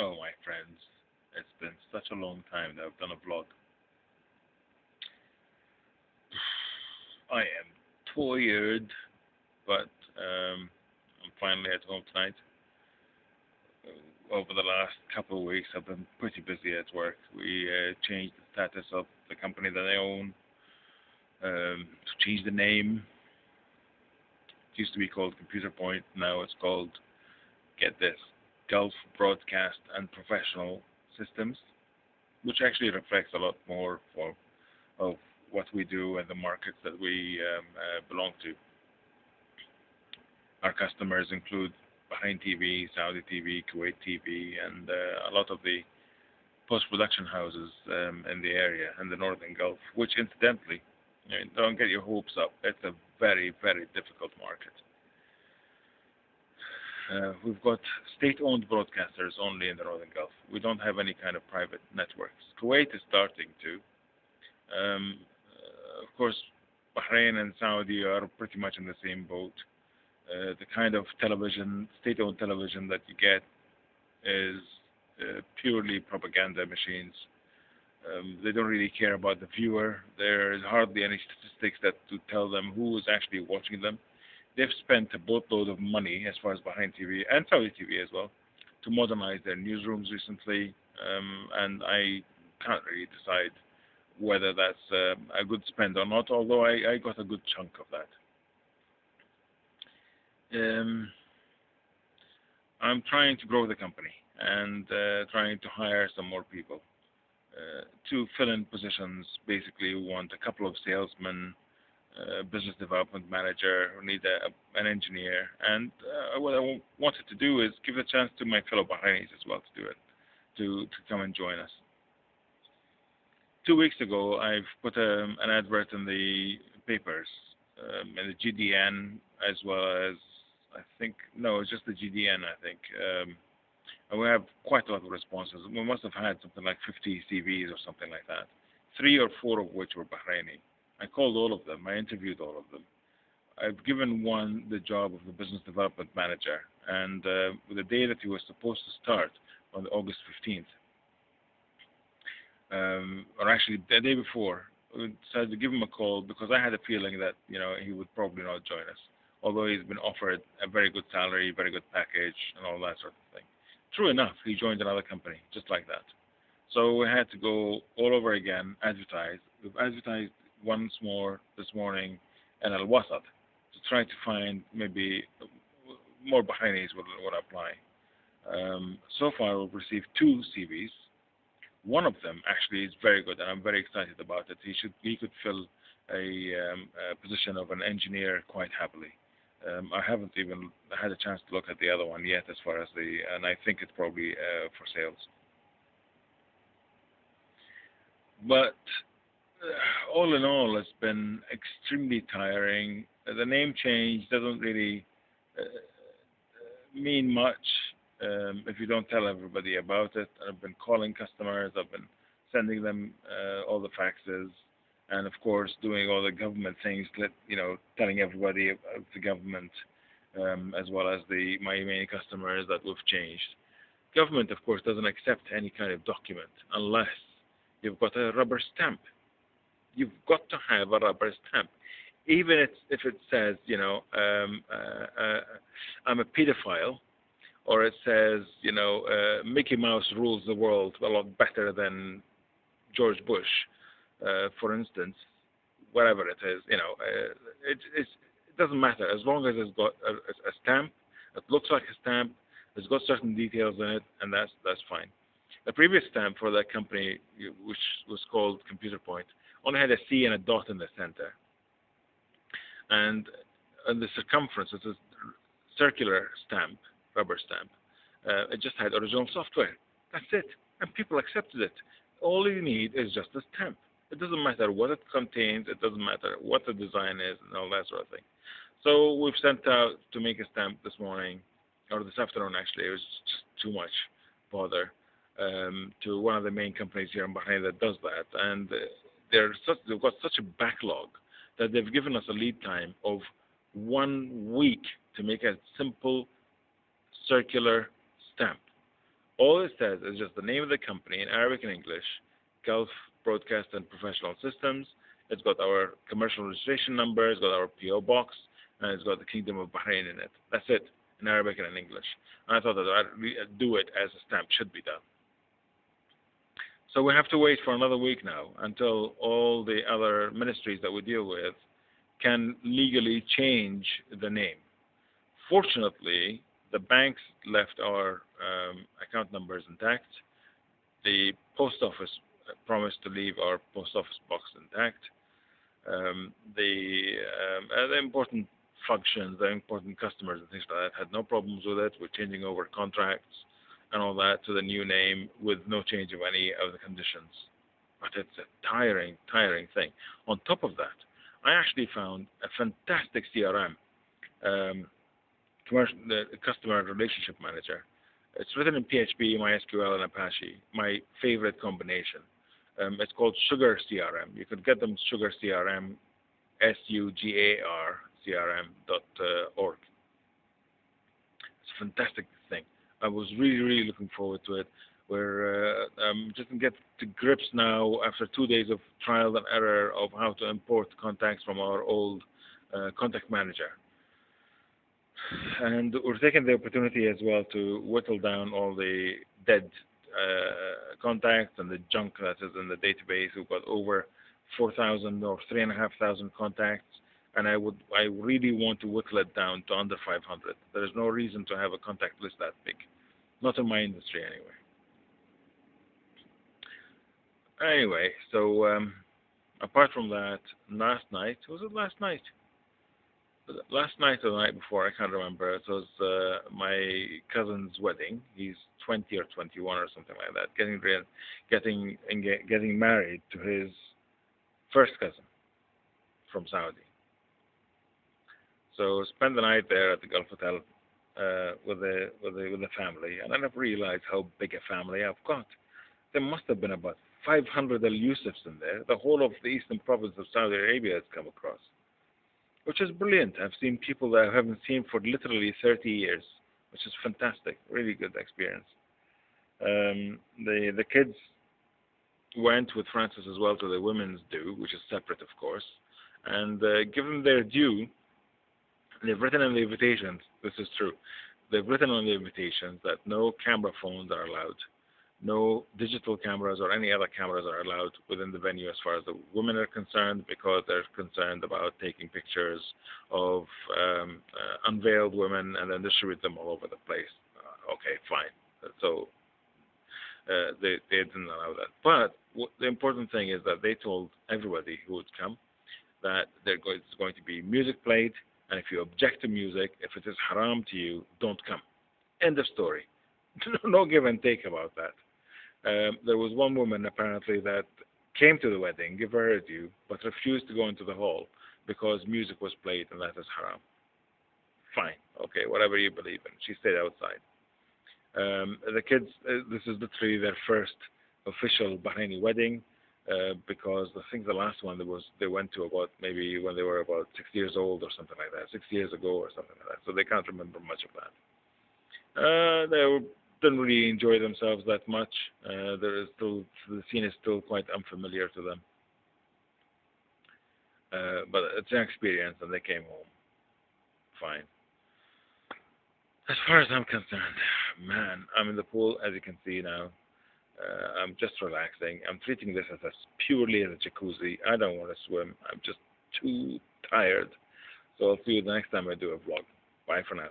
Oh, my friends, it's been such a long time that I've done a vlog. I am tired, but I'm finally at home tonight. Over the last couple of weeks, I've been pretty busy at work. We changed the status of the company that I own, changed the name. It used to be called Computer Point. Now it's called, get this, Gulf Broadcast and Professional Systems, which actually reflects a lot more of what we do and the markets that we belong to. Our customers include Bahrain TV, Saudi TV, Kuwait TV, and a lot of the post-production houses in the area in the Northern Gulf, which incidentally, don't get your hopes up. It's a very, very difficult market. We've got state-owned broadcasters only in the Northern Gulf. We don't have any kind of private networks. Kuwait is starting to. Of course, Bahrain and Saudi are pretty much in the same boat. The kind of television, state-owned television that you get is purely propaganda machines. They don't really care about the viewer. There's hardly any statistics that to tell them who is actually watching them. They've spent a boatload of money, as far as Bahrain TV and Saudi TV as well, to modernize their newsrooms recently, and I can't really decide whether that's a good spend or not, although I got a good chunk of that. I'm trying to grow the company and trying to hire some more people to fill in positions. Basically, we want a couple of salesmen, business development manager, we need an engineer, and what I wanted to do is give a chance to my fellow Bahrainis as well to do it, to come and join us. 2 weeks ago, I've put an advert in the papers, in the GDN, as well as, I think, no, it's just the GDN, I think. And we have quite a lot of responses. We must have had something like 50 CVs or something like that, 3 or 4 of which were Bahraini. I called all of them. I interviewed all of them. I've given one the job of the business development manager, and the day that he was supposed to start, on August 15th, or actually the day before, we decided to give him a call because I had a feeling that he would probably not join us, although he's been offered a very good salary, very good package, and all that sort of thing. True enough, he joined another company just like that. So we had to go all over again, advertise. We've advertised once more this morning in Al-Wasat to try to find maybe more Bahrainis would apply. So far, we've received 2 CVs. One of them actually is very good, and I'm very excited about it. He could fill a position of an engineer quite happily. I haven't even had a chance to look at the other one yet, and I think it's probably for sales. But all in all, it's been extremely tiring. The name change doesn't really mean much if you don't tell everybody about it. I've been calling customers, I've been sending them all the faxes, and of course doing all the government things, telling everybody about the government, as well as my main customers that we've changed. Government, of course, doesn't accept any kind of document unless you've got a rubber stamp. You've got to have a rubber stamp, even if it says, I'm a pedophile, or it says, Mickey Mouse rules the world a lot better than George Bush, for instance, whatever it is, it doesn't matter as long as it's got a stamp. It looks like a stamp. It's got certain details in it, and that's fine. The previous stamp for that company, which was called Computer Point, only had a C and a dot in the center, and the circumference, it's a circular stamp, rubber stamp. It just had original software. That's it, and people accepted it. All you need is just a stamp. It doesn't matter what it contains. It doesn't matter what the design is and all that sort of thing. So we've sent out to make a stamp this morning, or this afternoon actually. It was just too much bother, to one of the main companies here in Bahrain that does that, and they've got such a backlog that they've given us a lead time of 1 week to make a simple circular stamp. All it says is just the name of the company in Arabic and English, Gulf Broadcast and Professional Systems. It's got our commercial registration number, it's got our PO box, and it's got the Kingdom of Bahrain in it. That's it, in Arabic and in English. And I thought that I'd do it as a stamp should be done. So we have to wait for another week now until all the other ministries that we deal with can legally change the name. Fortunately, the banks left our account numbers intact. The post office promised to leave our post office box intact. The important functions, the important customers and things like that had no problems with it. We're changing over contracts and all that to the new name with no change of any of the conditions. But it's a tiring thing. On top of that, I actually found a fantastic CRM, the customer relationship manager. It's written in PHP, MySQL, and Apache, my favorite combination. It's called Sugar CRM. You could get them Sugar CRM, SUGAR CRM.org. It's a fantastic thing. I was really looking forward to it. We're just get to grips now after 2 days of trial and error of how to import contacts from our old contact manager. And we're taking the opportunity as well to whittle down all the dead contacts and the junk that is in the database. We've got over 4,000 or 3,500 contacts, and I really want to whittle it down to under 500. There is no reason to have a contact list that big, not in my industry anyway. Anyway, so apart from that, last night, was it last night? Last night or the night before, I can't remember. It was my cousin's wedding. He's 20 or 21 or something like that. Getting married to his first cousin from Saudi. So spent the night there at the Gulf Hotel with the family, and I never realized how big a family I've got. There must have been about 500 Al-Yousifs in there. The whole of the eastern province of Saudi Arabia has come across, which is brilliant. I've seen people that I haven't seen for literally 30 years, which is fantastic. Really good experience. The kids went with Francis as well to the women's do, which is separate, of course. And given their due, they've written in the invitations, this is true, they've written on the invitations that no camera phones are allowed. No digital cameras or any other cameras are allowed within the venue as far as the women are concerned, because they're concerned about taking pictures of unveiled women and then distribute them all over the place. Okay, fine. So they didn't allow that. But the important thing is that they told everybody who would come that there's going to be music played, and if you object to music, if it is haram to you, don't come. End of story. No give and take about that. There was one woman apparently that came to the wedding, give her due, but refused to go into the hall because music was played and that is haram. Fine, okay, whatever you believe in. She stayed outside. The kids, this is literally their first official Bahraini wedding, because I think the last one they went to about maybe when they were about 6 years old or something like that, 6 years ago or something like that. So they can't remember much of that. Didn't really enjoy themselves that much. The scene is still quite unfamiliar to them. But it's an experience, and they came home fine. As far as I'm concerned, man, I'm in the pool, as you can see now. I'm just relaxing. I'm treating this as purely as a jacuzzi. I don't want to swim. I'm just too tired. So I'll see you the next time I do a vlog. Bye for now.